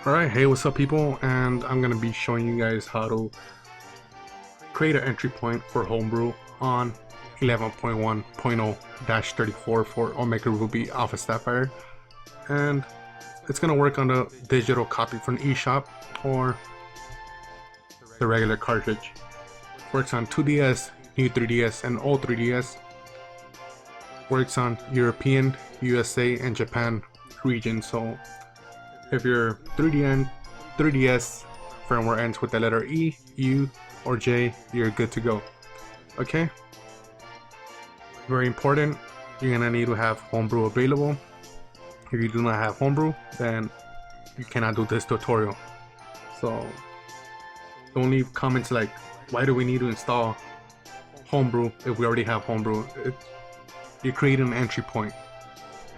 Alright, hey, what's up people, and I'm gonna be showing you guys how to create an entry point for Homebrew on 11.1.0-34 for Omega Ruby Alpha Sapphire, and it's gonna work on the digital copy from the eShop or the regular cartridge. Works on 2DS, new 3DS, and old 3DS. Works on European, USA, and Japan region. So if your 3DS firmware ends with the letter E, U, or J, you're good to go. Okay? Very important, you're gonna need to have Homebrew available. If you do not have Homebrew, then you cannot do this tutorial. So don't leave comments like, why do we need to install Homebrew if we already have Homebrew? You're creating an entry point.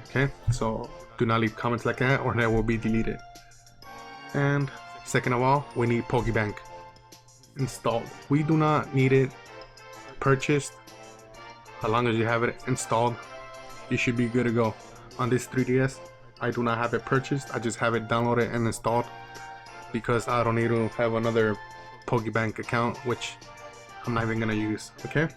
Okay? So do not leave comments like that or that will be deleted. And second of all, we need Pokebank installed. We do not need it purchased. As long as you have it installed, you should be good to go. On this 3DS, I do not have it purchased. I just have it downloaded and installed because I don't need to have another Pokebank account, which I'm not even gonna use. Okay?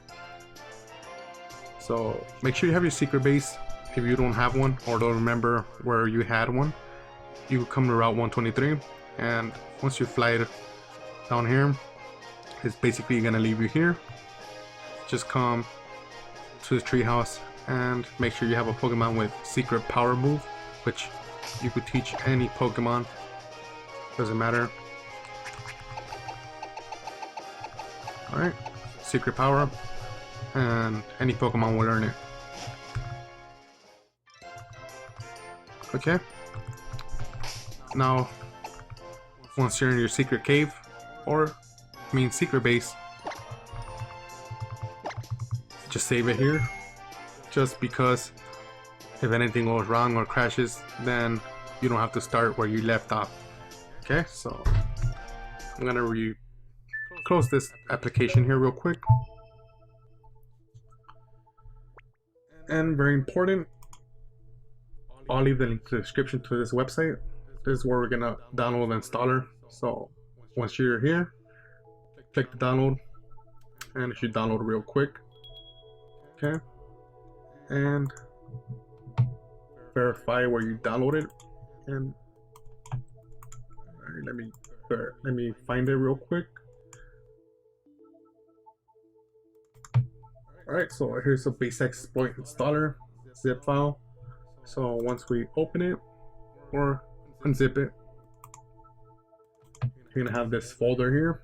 So make sure you have your secret base. If you don't have one or don't remember where you had one, you come to Route 123, and once you fly it down here, it's basically gonna leave you here. Just come to the treehouse and make sure you have a Pokemon with secret power move, which you could teach any Pokemon, doesn't matter. Alright, secret power, and any Pokemon will learn it. Okay, now once you're in your secret cave, or secret base, just save it here, just because if anything goes wrong or crashes, then you don't have to start where you left off. Okay, so I'm gonna close this application here real quick. And very important, I'll leave the link to the description to this website. This is where we're gonna download the installer. So once you're here, click the download, and it should download real quick. Okay, and verify where you downloaded. And let me find it real quick. Alright, so here's a BaseHaxx exploit installer zip file. So once we open it or unzip it, you're gonna have this folder here.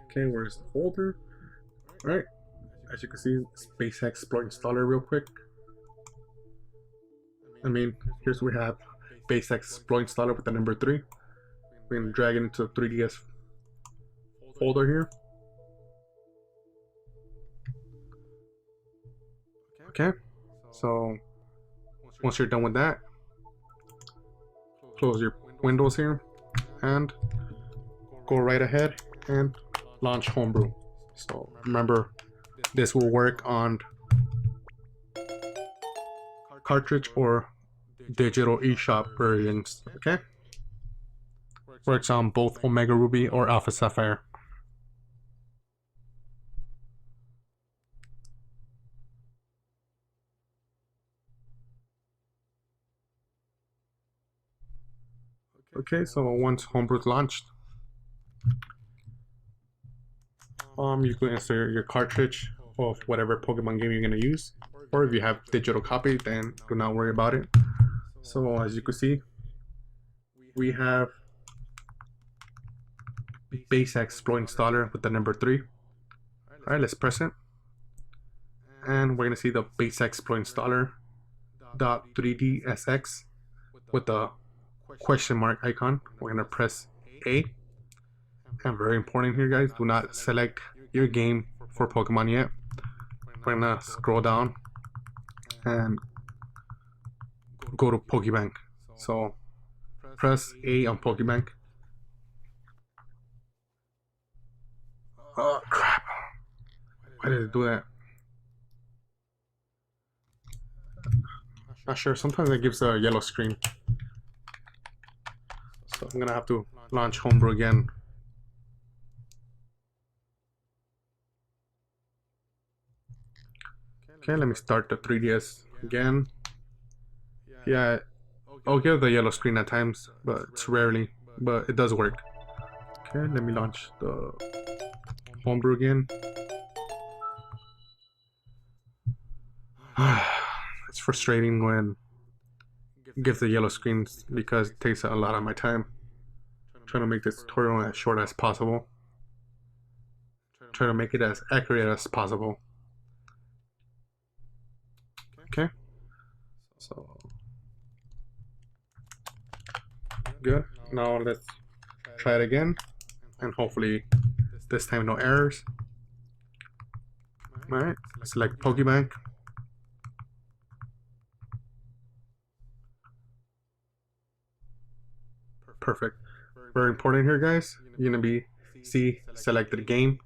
Okay, where's the folder? Alright, as you can see, it's BaseHaxx exploit installer real quick. Here's we have BaseHaxx exploit installer with the number 3. We're gonna drag it into the 3DS folder here. Okay, so once you're done with that, close your windows here and go right ahead and launch Homebrew. So remember, this will work on cartridge or digital eShop versions. Okay, works on both Omega Ruby or Alpha Sapphire. Okay, so once Homebrew is launched, you can insert your cartridge of whatever Pokemon game you're gonna use, or if you have digital copy, then do not worry about it. So as you can see, we have BaseHaxx exploit installer with the number 3. Alright, let's press it, and we're gonna see the BaseHaxx exploit installer .3dsx with the question mark icon. We're gonna press A, and very important here, guys, do not select your game for Pokemon yet. We're gonna scroll down and go to Pokebank. So press A on Pokebank. Oh crap, why did it do that? Not sure, sometimes it gives a yellow screen. I'm gonna have to launch Homebrew again. Okay, let me start the 3DS again. Yeah, I'll get the yellow screen at times, but it's rarely, but it does work. Okay, let me launch the Homebrew again. It's frustrating when it gives the yellow screens because it takes a lot of my time. I'm trying to make this tutorial as short as possible. Try to make it as accurate as possible. Okay, so good. Now let's try it again, and hopefully this time no errors. Alright, select Pokebank. Perfect. Very important here, guys. You're gonna be selected game,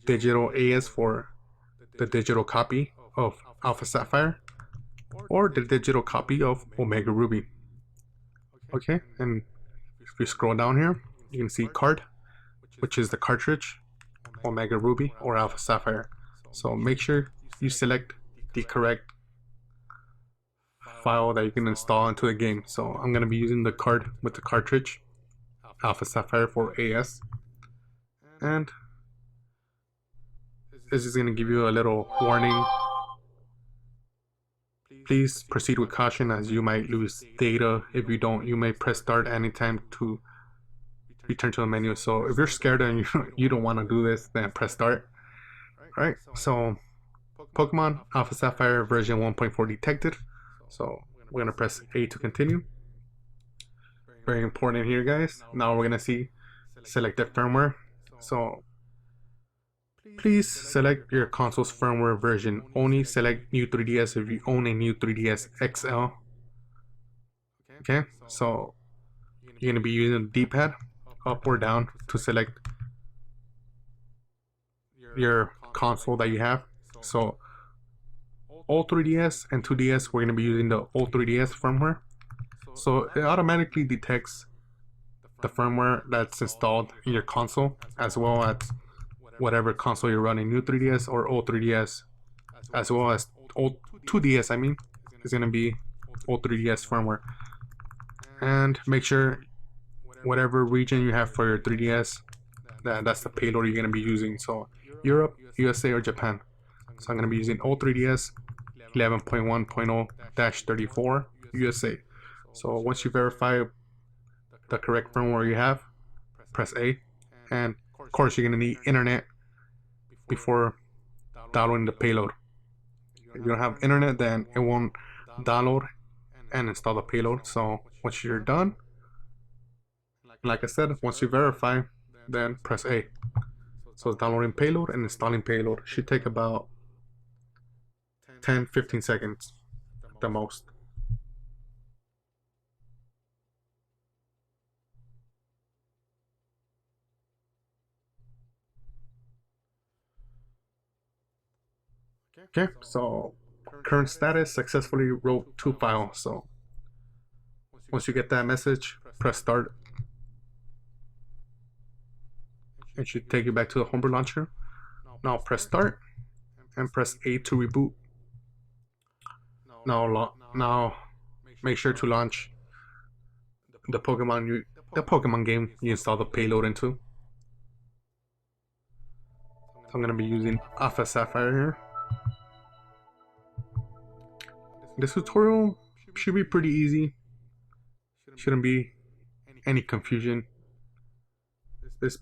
digital AS for the digital copy of Alpha Sapphire, or the digital copy of Omega Ruby. Okay, and if you scroll down here, you can see card, which is the cartridge, Omega Ruby or Alpha Sapphire. So make sure you select the correct file that you can install into the game. So I'm going to be using the card with the cartridge, Alpha Sapphire for AS, and this is going to give you a little warning. Please proceed with caution as you might lose data. If you don't, you may press start anytime to return to the menu. So if you're scared and you don't want to do this, then press start. Alright, so Pokemon Alpha Sapphire version 1.4 detected. So we're going to press A to continue. Very important here, guys. Now we're going to see selected firmware. So please select your console's firmware version. Only select new 3DS if you own a new 3DS XL. Okay, so you're going to be using the D-pad up or down to select your console that you have. So all 3DS and 2DS, we're going to be using the all 3DS firmware. So it automatically detects the firmware that's installed in your console, as well as whatever console you're running, new 3DS or old 3DS, as well as old 2DS, I mean, is going to be old 3DS firmware. And make sure whatever region you have for your 3DS, that's the payload you're going to be using. So Europe, USA, or Japan. So I'm going to be using old 3DS 11.1.0-34 USA. So once you verify the correct firmware you have, press A, and of course you're going to need internet before downloading the payload. If you don't have internet, then it won't download and install the payload. So once you're done, like I said, once you verify, then press A. So it's downloading payload and installing payload. It should take about 10-15 seconds the most. Okay, so current status, successfully wrote 2 files. So once you get that message, press start. It should take you back to the Homebrew launcher. Now press start and press A to reboot. Now make sure to launch the Pokemon game you install the payload into. So I'm gonna be using Alpha Sapphire here. This tutorial should be pretty easy. Shouldn't be any confusion. This is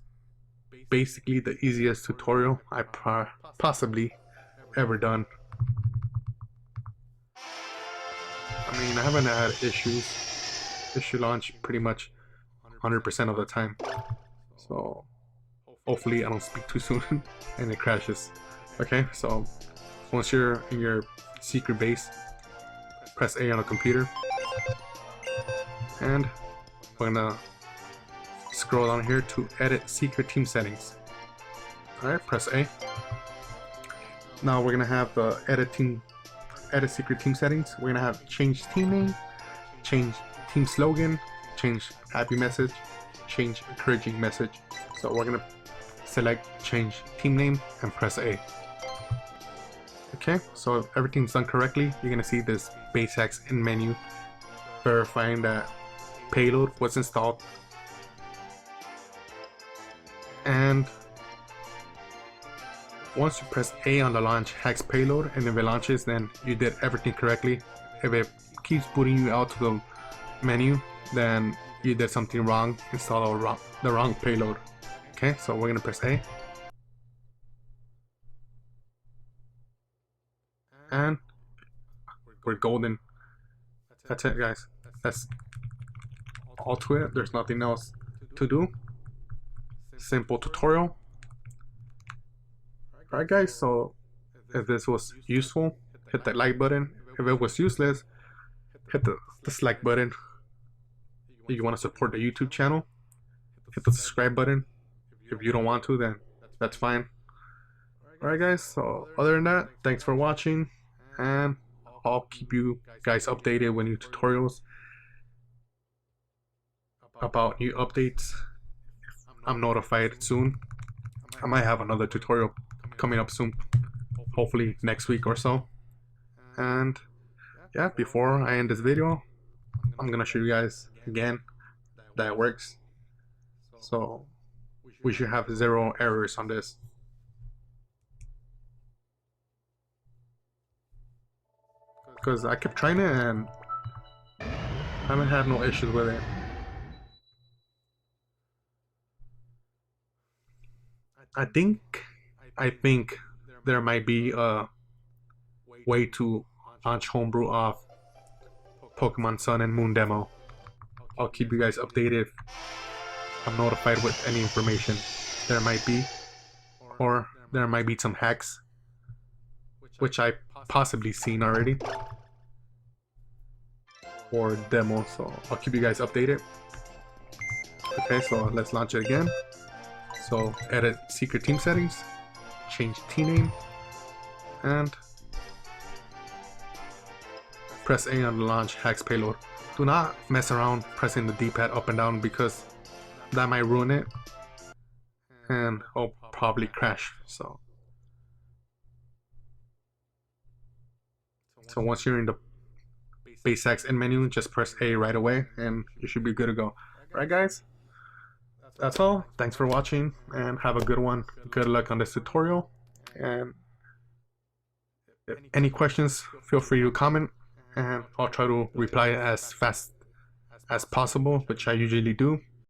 basically the easiest tutorial I possibly ever done. I mean, I haven't had issues. This should launch pretty much 100% of the time. So hopefully I don't speak too soon and it crashes. Okay, so once you're in your secret base, press A on a computer, and we're gonna scroll down here to edit secret team settings. Alright, press A. Now we're gonna have the edit secret team settings. We're gonna have change team name, change team slogan, change happy message, change encouraging message. So we're gonna select change team name and press A. Okay, so if everything's done correctly, you're gonna see this BaseHaxx in menu verifying that payload was installed. And once you press A on the launch HaxX payload and if it launches, then you did everything correctly. If it keeps booting you out to the menu, then you did something wrong, install the wrong payload. Okay, so we're gonna press A. And we're golden. That's it, guys. That's all to it. There's nothing else to do. Simple tutorial. Alright guys, so if this was useful, hit that like button. If it was useless, hit the dislike button. If you want to support the YouTube channel, hit the subscribe button. If you don't want to, then that's fine. Alright guys, so other than that, thanks for watching, and I'll keep you guys updated with new tutorials about new updates. I'm notified soon. I might have another tutorial coming up soon, hopefully next week or so. And yeah, before I end this video, I'm gonna show you guys again that it works. So we should have 0 errors on this. Because I kept trying it and I haven't had no issues with it. I think there might be a way to launch Homebrew off Pokemon Sun and Moon demo. I'll keep you guys updated. I'm notified with any information there might be, or there might be some hacks which I possibly seen already, or demo, so I'll keep you guys updated. Okay, so let's launch it again. So edit secret team settings, change team name, and press A on the launch HaxX payload. Do not mess around pressing the D-pad up and down because that might ruin it and I'll probably crash. So once you're in the BaseHaxx in menu, just press A right away and you should be good to go. Alright guys, that's all. Thanks for watching and have a good one. Good luck on this tutorial, and if any questions, feel free to comment and I'll try to reply as fast as possible, which I usually do.